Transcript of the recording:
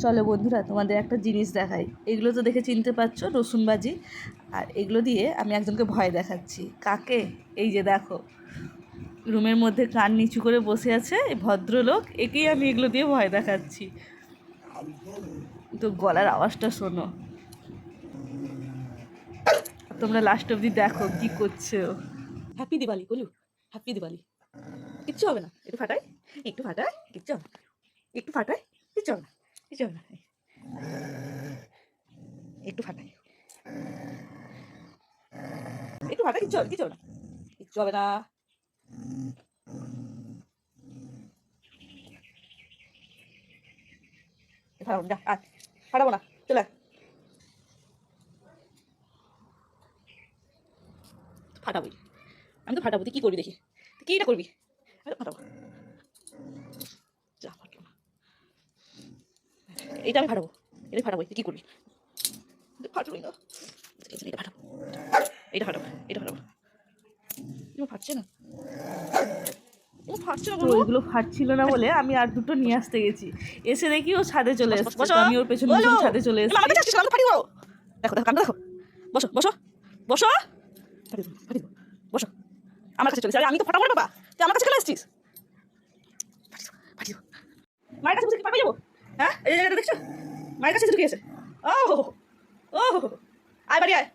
চলো বন্ধুরা, তোমাদের একটা জিনিস দেখাই। এগুলো তো দেখে চিনতে পারছো, রসুন বাজি। আর এগুলো দিয়ে আমি একজনকে ভয় দেখাচ্ছি। কাকে? এই যে দেখো, রুমের মধ্যে কান নিচু করে বসে আছে এই ভদ্রলোক। একেই আমি এগুলো দিয়ে ভয় দেখাচ্ছি। তো গলার আওয়াজটা শোনো, তোমরা লাস্ট অবধি দেখো কি করছে ও। হ্যাপি দিওয়ালি বলু, হ্যাপি দিওয়ালি। কিচ্ছু হবে না, একটু ফাটাই, একটু ফাটাই, কিচ্ছু হবে না, একটু ফাটাই, কিচ্ছু হবে না, কিচ্ছু হবে না, একটু ফাটাই, একটু ফাটাই, কিচ্ছু হবে, কিচ্ছু হবে না, কিচ্ছু হবে না। ফাটাবো না, আয়, ফাটাবো না, চলে আয়। ফাটাবই, আমি তো ফাটাবো। তুই কি করবি দেখি, তুই কিটা করবি? আরে ফাটাবো, যা ফাটলো না। এইটা আমি ফাটাবো, এটা ফাটাবো, তুই কি করবি? ফাটলোই না, এটা ফাটাবো, এটা ফাটাবো, এটা ফাটাবো। এগুলো ফাটছে না, এগুলো ফাটছে না। ওইগুলো ফাটছিল না বলে আমি আর দুটো নিয়ে আসতে গেছি। এসে দেখি ও ছাদে চলে এসেছে, তো আমি ওর পেছন পেছন ছাদে চলে এসেছি। দেখো দেখো, কামটা দেখো। বসো বসো বসো, ফাটিয়ে দেবো, ফাটিয়ে দেবো। বসো, আমার কাছে চলে এসেছিস। আমি তো ফাটাবো না বাবা, তুই আমার কাছে চলে এসেছিস। ফাটিয়ে দেবো, ফাটিয়ে দেবো। মায়ের কাছে বসে কি পাঠিয়ে যাবো? হ্যাঁ, এই জায়গাটা দেখছো, মায়ের কাছে ঢুকে গেছে। ও ও, আয় বাড়ি আয়,